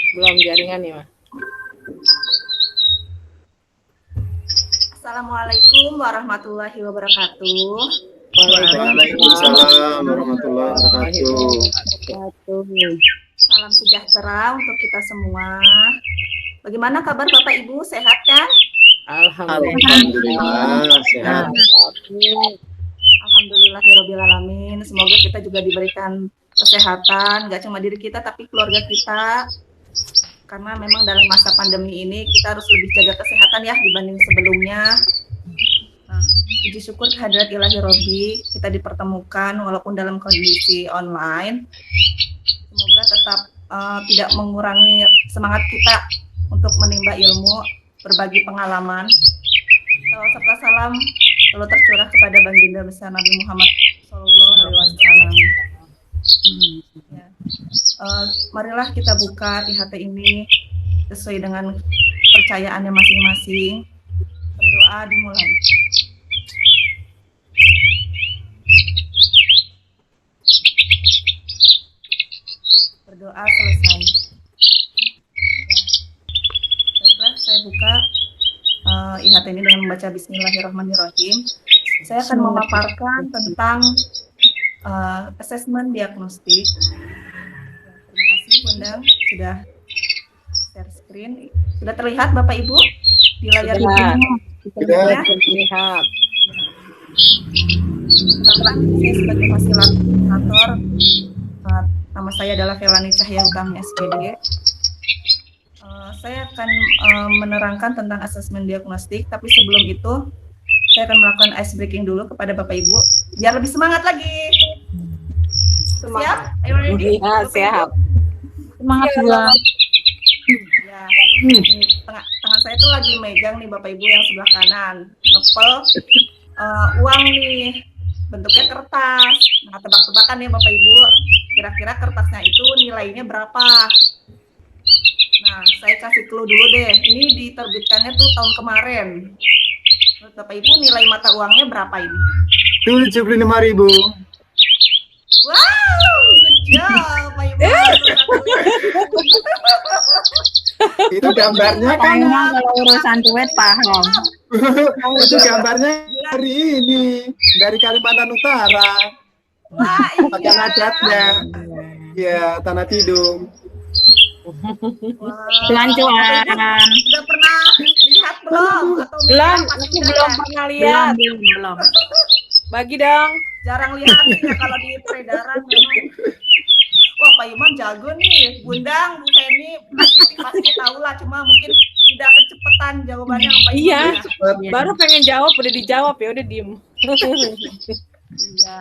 Belum jaringan nih, Mas. Assalamualaikum warahmatullahi wabarakatuh. Waalaikumsalam warahmatullahi wabarakatuh. Salam sejahtera untuk kita semua. Bagaimana kabar Bapak Ibu? Sehat kan? Alhamdulillah sehat. Alhamdulillahirobbilalamin. Semoga kita juga diberikan kesehatan, nggak cuma diri kita tapi keluarga kita. Karena memang dalam masa pandemi ini kita harus lebih jaga kesehatan ya dibanding sebelumnya. Nah, puji syukur kehadirat Ilahi Robbi, kita dipertemukan walaupun dalam kondisi online. Semoga tetap tidak mengurangi semangat kita untuk menimba ilmu, berbagi pengalaman. Serta salam selalu tercurah kepada baginda besar Nabi Muhammad SAW. Ya. Marilah kita buka IHT ini sesuai dengan kepercayaannya masing-masing. Berdoa dimulai. Berdoa selesai. Ya. Baiklah, saya buka IHT ini dengan membaca Bismillahirrahmanirrahim. Saya akan memaparkan tentang asesmen diagnostik. Terima kasih Bunda sudah share screen. Sudah terlihat Bapak Ibu di layar Sudah. Sudah Lihat. Saya sebagai fasilitator, nama saya adalah Felani Cahya Utami SPD. Saya akan menerangkan tentang asesmen diagnostik, tapi sebelum itu saya akan melakukan ice breaking dulu kepada Bapak Ibu biar lebih semangat lagi. Siap? Ayo ready? Iya, siap. Semangat juga. Ya, ini tangan saya tuh lagi megang nih Bapak Ibu yang sebelah kanan, ngepel uang nih, bentuknya kertas. Nah, tebak-tebakan ya Bapak Ibu, kira-kira kertasnya itu nilainya berapa? Nah, saya kasih clue dulu deh. Ini diterbitkannya tuh tahun kemarin. Menurut Bapak Ibu nilai mata uangnya berapa ini? 75.000. Wow, good job Pak Ibu. Itu gambarnya kan? Kayaknya kalau urusan duit paham. Itu gambarnya dari ini, dari Kalimantan Utara. Wah, Pakaian adatnya. Ya, Tanah Tidung. Cuan-cuan. Sudah pernah lihat belum? Atau Belum, pasti aku udah belum ya? pernah lihat. Belum. Bagi dong. Jarang lihat sih ya kalau di peredaran memang. Wah, Pak Imam jago nih. Bundang, Bu Feni pasti tahu lah, cuma mungkin tidak kecepatan jawabannya Pak Imam. Iya. Ya. Baru pengen jawab, udah dijawab ya, udah diem. Iya.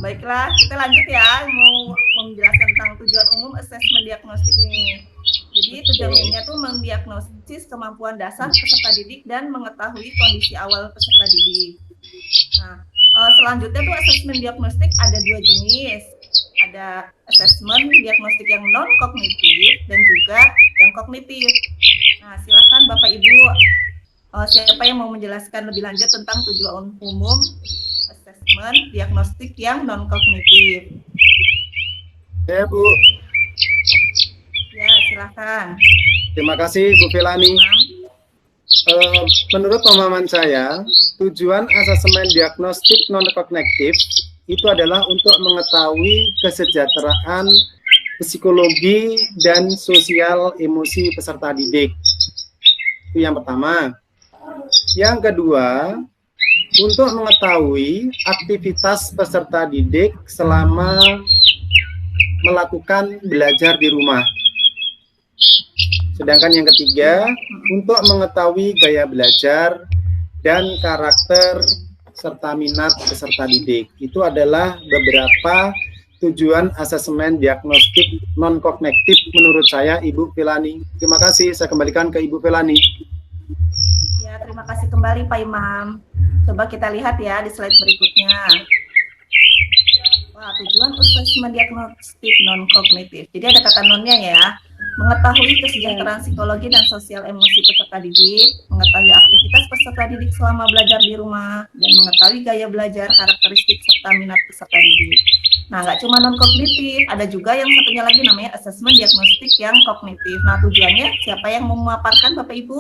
Baiklah, kita lanjut ya, mau menjelaskan tentang tujuan umum asesmen diagnostik ini. Jadi tujuan umumnya tuh mendiagnosis kemampuan dasar peserta didik dan mengetahui kondisi awal peserta didik. Nah, selanjutnya tuh asesmen diagnostik ada dua jenis. Ada asesmen diagnostik yang non kognitif dan juga yang kognitif. Nah, silakan Bapak Ibu, siapa yang mau menjelaskan lebih lanjut tentang tujuan umum asesmen diagnostik yang non kognitif? Ya, Bu. Ya, silakan. Terima kasih Bu Felani. Menurut pemahaman saya, tujuan asesmen diagnostik non-kognitif itu adalah untuk mengetahui kesejahteraan psikologi dan sosial emosi peserta didik. Itu yang pertama. Yang kedua, untuk mengetahui aktivitas peserta didik selama melakukan belajar di rumah. Sedangkan yang ketiga, untuk mengetahui gaya belajar dan karakter serta minat peserta didik. Itu adalah beberapa tujuan asesmen diagnostik non-kognitif menurut saya, Ibu Felani. Terima kasih, saya kembalikan ke Ibu Felani. Ya, terima kasih kembali Pak Imam. Coba kita lihat ya di slide berikutnya. Wah, tujuan asesmen diagnostik non-kognitif. Jadi ada kata nonnya ya. Mengetahui kesejahteraan psikologi dan sosial emosi peserta didik, mengetahui aktivitas peserta didik selama belajar di rumah, dan mengetahui gaya belajar, karakteristik, serta minat peserta didik. Nah, nggak cuma non-kognitif, ada juga yang satunya lagi namanya asesmen diagnostik yang kognitif. Nah, tujuannya siapa yang memaparkan Bapak Ibu?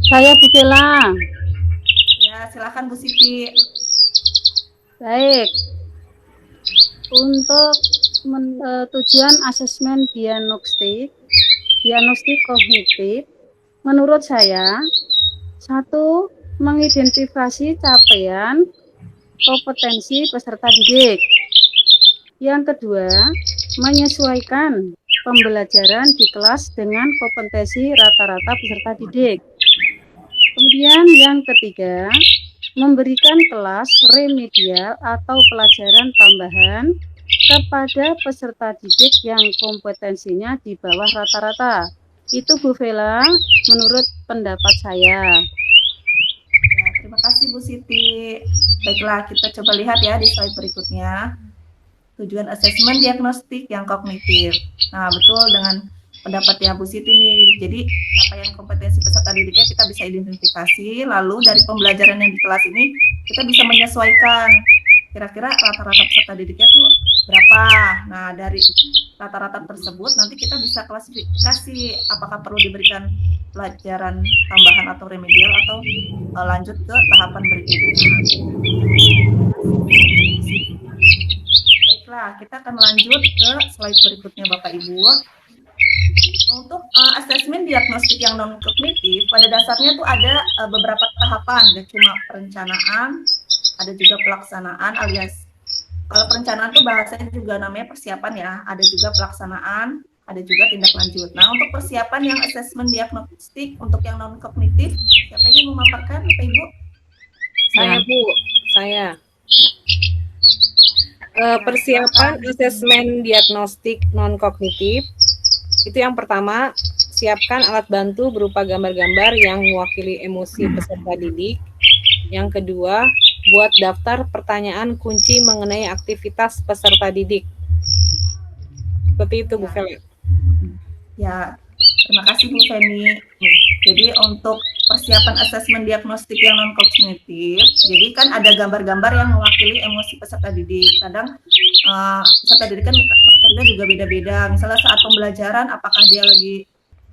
Saya Bu Bella. Ya, silakan Bu Siti. Baik. Untuk tujuan asesmen diagnostik kognitif, menurut saya, satu, mengidentifikasi capaian kompetensi peserta didik. Yang kedua, menyesuaikan pembelajaran di kelas dengan kompetensi rata-rata peserta didik. Kemudian yang ketiga, memberikan kelas remedial atau pelajaran tambahan kepada peserta didik yang kompetensinya di bawah rata-rata. Itu Bu Vela, menurut pendapat saya. Ya, terima kasih Bu Siti. Baiklah, kita coba lihat ya di slide berikutnya. Tujuan asesmen diagnostik yang kognitif. Nah, betul dengan pendapatnya Bu Siti nih. Jadi, capaian kompetensi peserta didiknya kita bisa identifikasi, lalu dari pembelajaran yang di kelas ini kita bisa menyesuaikan kira-kira rata-rata peserta didiknya tuh berapa. Nah, dari rata-rata tersebut nanti kita bisa klasifikasi apakah perlu diberikan pelajaran tambahan atau remedial atau lanjut ke tahapan berikutnya. Baiklah, kita akan lanjut ke slide berikutnya Bapak Ibu. Untuk asesmen diagnostik yang non-kognitif, pada dasarnya tuh ada beberapa tahapan, gak cuma perencanaan, ada juga pelaksanaan alias kalau perencanaan tuh bahasanya juga namanya persiapan ya, ada juga pelaksanaan, ada juga tindak lanjut. Nah, untuk persiapan yang asesmen diagnostik untuk yang non-kognitif, siapa yang memaparkan Bapak Ibu? Saya Bu, saya. Persiapan asesmen diagnostik non-kognitif, itu yang pertama, siapkan alat bantu berupa gambar-gambar yang mewakili emosi peserta didik. Yang kedua, buat daftar pertanyaan kunci mengenai aktivitas peserta didik. Seperti itu, Bu Feli. Ya, terima kasih Bu Feni. Jadi untuk persiapan asesmen diagnostik yang non-kognitif, jadi kan ada gambar-gambar yang mewakili emosi peserta didik. Kadang peserta didik kan karakternya juga beda-beda. Misalnya saat pembelajaran, apakah dia lagi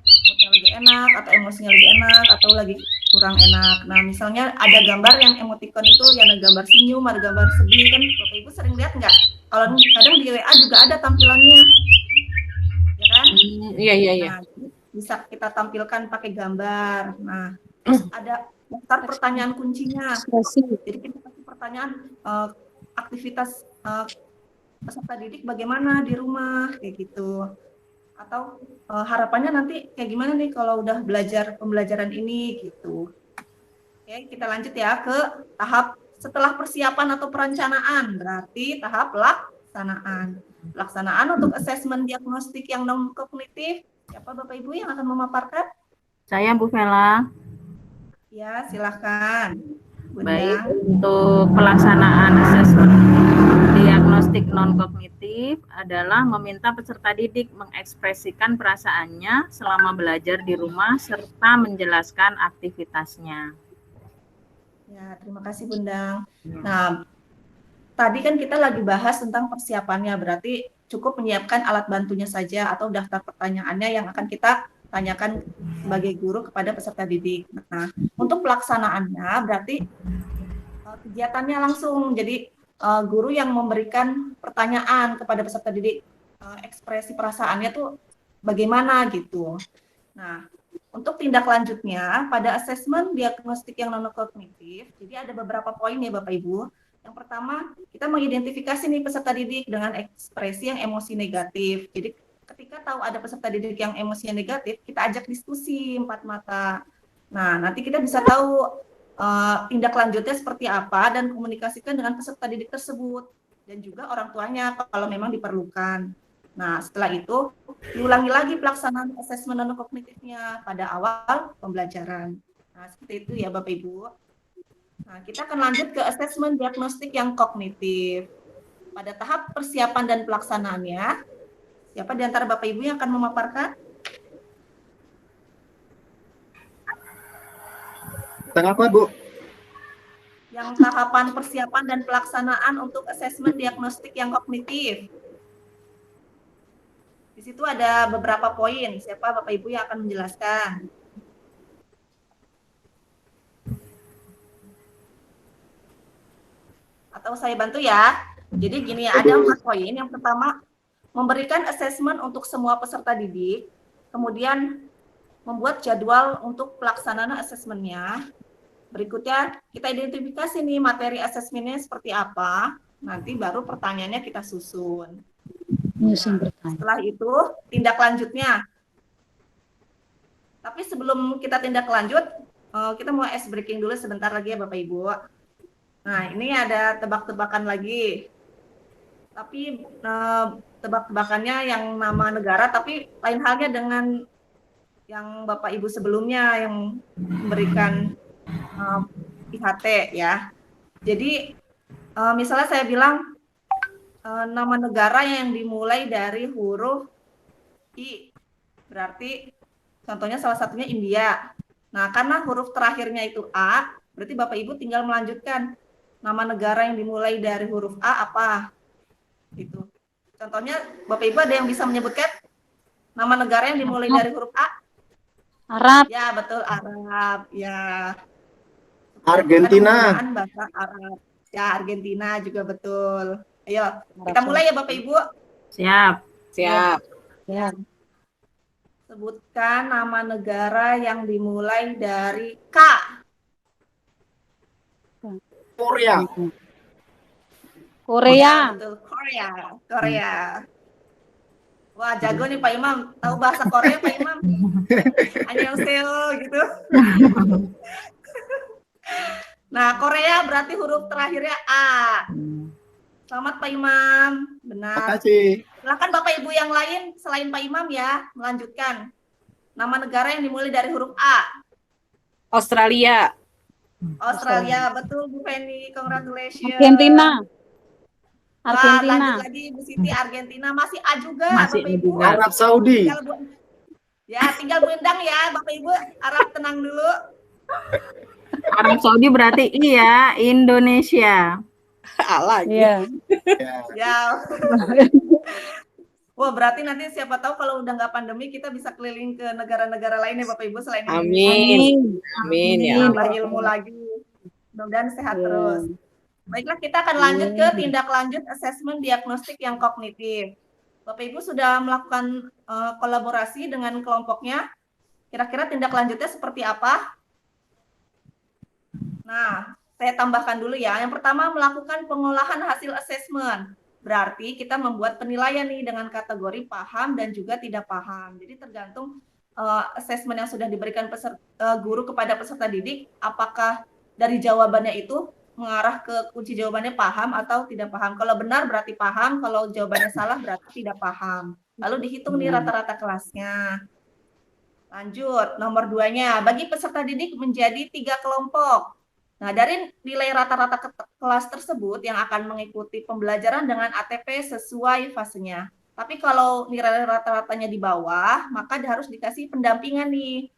moodnya lagi enak, atau emosinya lagi enak, atau lagi kurang enak. Nah, misalnya ada gambar yang emoticon itu, yang ada gambar senyum, ada gambar sedih, kan Bapak Ibu sering lihat nggak? Kalau kadang di WA juga ada tampilannya, ya kan? Iya. Nah, bisa kita tampilkan pakai gambar. Nah, terus ada daftar pertanyaan kuncinya. Jadi kita kasih pertanyaan aktivitas peserta didik bagaimana di rumah, kayak gitu. Atau harapannya nanti kayak gimana nih kalau udah belajar pembelajaran ini gitu. Oke, kita lanjut ya ke tahap setelah persiapan atau perencanaan, berarti tahap pelaksanaan. Pelaksanaan untuk asesmen diagnostik yang non-kognitif, siapa Bapak Ibu yang akan memaparkan? Saya Bu Vela. Ya, silakan. Bunda. Baik, untuk pelaksanaan asesmen diagnostik non-kognitif adalah meminta peserta didik mengekspresikan perasaannya selama belajar di rumah serta menjelaskan aktivitasnya. Ya, terima kasih Bunda. Nah, tadi kan kita lagi bahas tentang persiapannya, berarti cukup menyiapkan alat bantunya saja atau daftar pertanyaannya yang akan kita tanyakan sebagai guru kepada peserta didik. Nah, untuk pelaksanaannya berarti kegiatannya langsung, jadi guru yang memberikan pertanyaan kepada peserta didik, ekspresi perasaannya tuh bagaimana gitu. Nah, untuk tindak lanjutnya pada asesmen diagnostik yang non-kognitif, jadi ada beberapa poin ya Bapak Ibu. Yang pertama, kita mengidentifikasi nih peserta didik dengan ekspresi yang emosi negatif. Jadi ketika tahu ada peserta didik yang emosinya negatif, kita ajak diskusi 4 mata. Nah, nanti kita bisa tahu tindak lanjutnya seperti apa dan komunikasikan dengan peserta didik tersebut dan juga orang tuanya kalau memang diperlukan. Nah, setelah itu diulangi lagi pelaksanaan asesmen non-kognitifnya pada awal pembelajaran. Nah, seperti itu ya Bapak Ibu. Nah, kita akan lanjut ke asesmen diagnostik yang kognitif. Pada tahap persiapan dan pelaksanaannya, siapa di antara Bapak Ibu yang akan memaparkan? Tengah apa, Bu? yang tahapan persiapan dan pelaksanaan untuk asesmen diagnostik yang kognitif. Di situ ada beberapa poin. Siapa Bapak Ibu yang akan menjelaskan? Atau saya bantu ya. Jadi gini, ada 4 poin. Yang pertama, memberikan asesmen untuk semua peserta didik. Kemudian membuat jadwal untuk pelaksanaan asesmennya. Berikutnya, kita identifikasi nih materi asesmennya seperti apa. Nanti baru pertanyaannya kita susun. Nah, setelah itu, tindak lanjutnya. Tapi sebelum kita tindak lanjut, kita mau ice breaking dulu sebentar lagi ya Bapak Ibu. Nah, ini ada tebak-tebakan lagi. Tapi tebak-tebakannya yang nama negara, tapi lain halnya dengan yang Bapak Ibu sebelumnya yang memberikan IHT ya. Jadi misalnya saya bilang nama negara yang dimulai dari huruf I, berarti contohnya salah satunya India. Nah, karena huruf terakhirnya itu A, berarti Bapak Ibu tinggal melanjutkan nama negara yang dimulai dari huruf A apa? Gitu. Contohnya Bapak Ibu ada yang bisa menyebutkan nama negara yang dimulai dari huruf A? Arab. Ya, betul, Arab. Ya. Argentina. Bahasa Arab. Ya, Argentina juga betul. Ayo, kita mulai ya Bapak Ibu. Siap. Siap. Ya. Sebutkan nama negara yang dimulai dari K. Korea. Korea. Ya, betul, Korea. Korea. Wah, jago nih Pak Imam. Tahu bahasa Korea Pak Imam? Annyeonghaseyo gitu. Nah, Korea berarti huruf terakhirnya A. Selamat Pak Imam. Benar. Terima kasih. Silakan Bapak Ibu yang lain selain Pak Imam ya, melanjutkan. Nama negara yang dimulai dari huruf A. Australia. Australia, betul Bu Feni. Congratulations. Argentina. Wah, Argentina. lanjut lagi Bu Siti, Argentina masih A juga Masih Bapak A Ibu. juga. Arab Saudi. Tinggal Bu Endang ya Bapak Ibu. Arab tenang dulu. Arab Saudi berarti iya, Indonesia. Lagi. Iya. Ya. Wah, berarti nanti siapa tahu kalau udah nggak pandemi kita bisa keliling ke negara-negara lain ya Bapak Ibu selain Amin. Amin ya. nambah ilmu lagi. Mudah-mudahan sehat terus. Baiklah, kita akan lanjut ke tindak lanjut asesmen diagnostik yang kognitif. Bapak Ibu sudah melakukan kolaborasi dengan kelompoknya. Kira-kira tindak lanjutnya seperti apa? Nah, saya tambahkan dulu ya. Yang pertama, melakukan pengolahan hasil asesmen. Berarti kita membuat penilaian nih dengan kategori paham dan juga tidak paham. Jadi tergantung asesmen yang sudah diberikan guru kepada peserta didik, apakah dari jawabannya itu mengarah ke kunci jawabannya paham atau tidak paham. Kalau benar berarti paham, kalau jawabannya salah berarti tidak paham. Lalu dihitung nih rata-rata kelasnya. Lanjut, nomor 2-nya, bagi peserta didik menjadi 3 kelompok. Nah, dari nilai rata-rata kelas tersebut yang akan mengikuti pembelajaran dengan ATP sesuai fasenya. Tapi kalau nilai rata-ratanya di bawah, maka harus dikasih pendampingan nih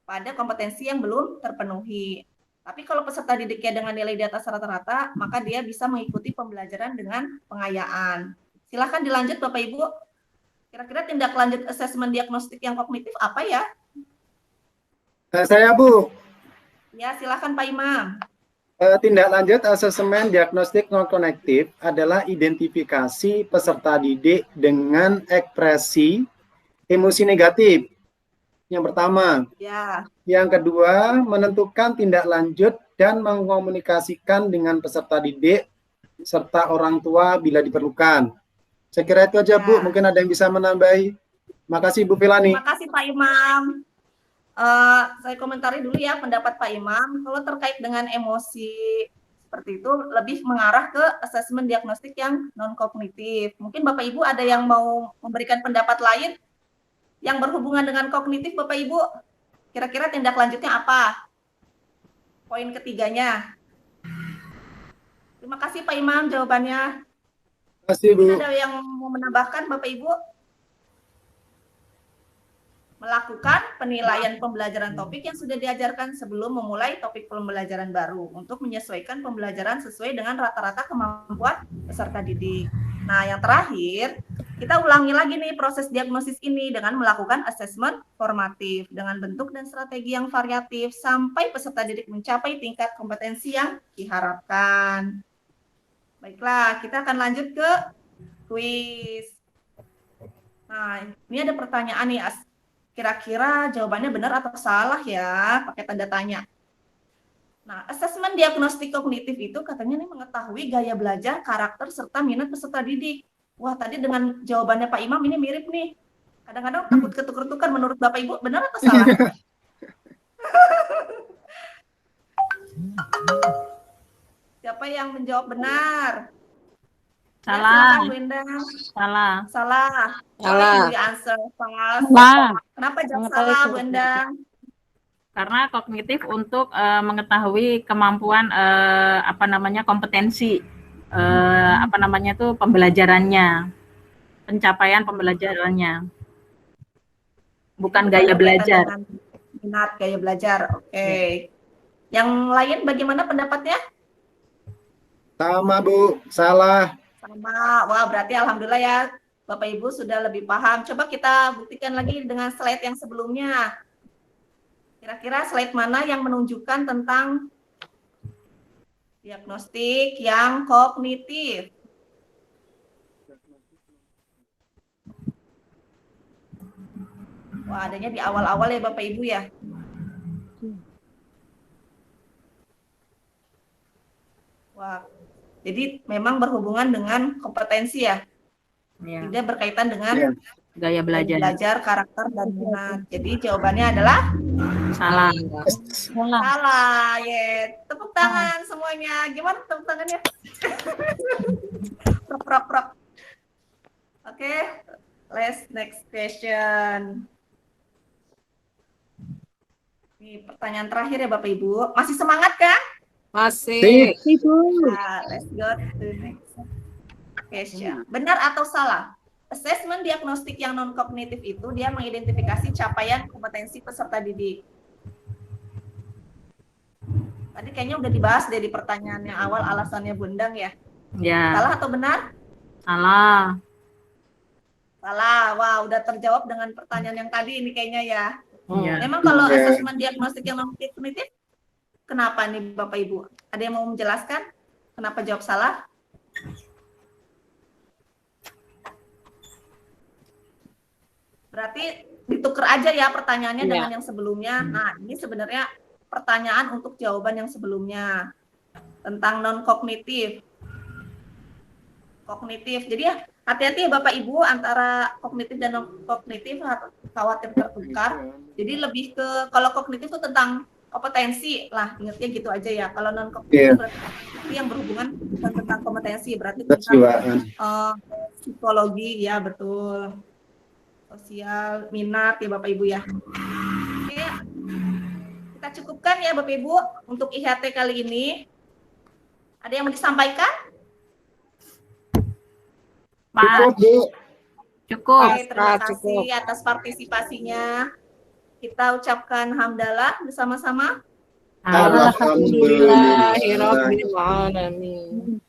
pada kompetensi yang belum terpenuhi. Tapi kalau peserta didiknya dengan nilai di atas rata-rata, maka dia bisa mengikuti pembelajaran dengan pengayaan. Silahkan dilanjut Bapak Ibu. Kira-kira tindak lanjut asesmen diagnostik yang kognitif apa ya? Saya Bu. Ya, silahkan Pak Imam. Tindak lanjut asesmen diagnostik non-konektif adalah identifikasi peserta didik dengan ekspresi emosi negatif. Yang pertama. Ya. Yang kedua, menentukan tindak lanjut dan mengkomunikasikan dengan peserta didik serta orang tua bila diperlukan. Saya kira itu aja, Bu. Mungkin ada yang bisa menambahi. Makasih, Bu Filani. Terima kasih, Pak Imam. Saya komentari dulu ya pendapat Pak Imam. Kalau terkait dengan emosi seperti itu, lebih mengarah ke asesmen diagnostik yang non-kognitif. Mungkin Bapak Ibu ada yang mau memberikan pendapat lain yang berhubungan dengan kognitif, Bapak Ibu? Kira-kira tindak lanjutnya apa? Poin ketiganya. Terima kasih Pak Imam jawabannya. Terima kasih, Bu. Ada yang mau menambahkan Bapak Ibu? melakukan penilaian pembelajaran topik yang sudah diajarkan sebelum memulai topik pembelajaran baru untuk menyesuaikan pembelajaran sesuai dengan rata-rata kemampuan peserta didik. Nah, yang terakhir, kita ulangi lagi nih proses diagnosis ini dengan melakukan asesmen formatif dengan bentuk dan strategi yang variatif sampai peserta didik mencapai tingkat kompetensi yang diharapkan. Baiklah, kita akan lanjut ke kuis. Nah, ini ada pertanyaan nih, kira-kira jawabannya benar atau salah ya, pakai tanda tanya. Nah, asesmen diagnostik kognitif itu katanya nih mengetahui gaya belajar, karakter, serta minat peserta didik. Wah, tadi dengan jawabannya Pak Imam ini mirip nih. Kadang-kadang takut ketukar-tukar menurut Bapak Ibu, benar atau salah? Siapa yang menjawab benar? Salah. Ya, Bu Endang. Salah. Salah. Salah. You answer fast. Salah. Kenapa jawab salah, Bu Endang? Karena kognitif untuk mengetahui kemampuan kompetensi pembelajarannya, pencapaian pembelajarannya, bukan gaya belajar. Minat gaya belajar, oke. Yang lain bagaimana pendapatnya? Sama Bu, salah. Sama, wah berarti alhamdulillah ya Bapak Ibu sudah lebih paham. Coba kita buktikan lagi dengan slide yang sebelumnya. Kira-kira slide mana yang menunjukkan tentang diagnostik yang kognitif? Wah, adanya di awal-awal ya Bapak Ibu ya. Wah, jadi memang berhubungan dengan kompetensi ya. Ya. Tidak berkaitan dengan Gaya belajar, karakter, dan minat. Jadi jawabannya adalah salah. salah. Yeah. Tepuk tangan semuanya. Gimana tepuk tangannya? Prok. Oke, let's next question. Ini pertanyaan terakhir ya Bapak Ibu. Masih semangat kan? Masih. Nah, let's go to next question. Benar atau salah? Asesmen diagnostik yang non-kognitif itu dia mengidentifikasi capaian kompetensi peserta didik. Tadi kayaknya udah dibahas deh di pertanyaan yang awal alasannya Bundang ya. Ya. Salah atau benar? Salah. Salah. Wah, udah terjawab dengan pertanyaan yang tadi ini kayaknya ya. Ya. Memang kalau asesmen diagnostik yang non-kognitif, kenapa nih Bapak Ibu? Ada yang mau menjelaskan kenapa jawab salah? Berarti ditukar aja ya pertanyaannya dengan yang sebelumnya. Nah, ini sebenarnya pertanyaan untuk jawaban yang sebelumnya tentang non-kognitif. Kognitif. Jadi ya hati-hati ya Bapak Ibu antara kognitif dan non-kognitif, khawatir tertukar. Jadi lebih ke kalau kognitif itu tentang kompetensi lah, ingatnya gitu aja ya. Kalau non-kognitif berarti yang berhubungan tentang kompetensi, berarti tentang psikologi ya, betul. Sosial, minat ya Bapak Ibu ya. Oke, kita cukupkan ya Bapak Ibu untuk IHT kali ini. Ada yang mau disampaikan? Pak. Cukup. Oke, terima kasih atas partisipasinya. Kita ucapkan hamdalah bersama-sama. Alhamdulillahirabbil alamin.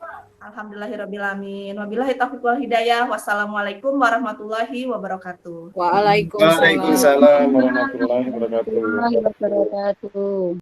Alhamdulillahirabbil alamin. Wabillahi taufiq wal hidayah. Wassalamualaikum warahmatullahi wabarakatuh. Waalaikumsalam warahmatullahi wabarakatuh.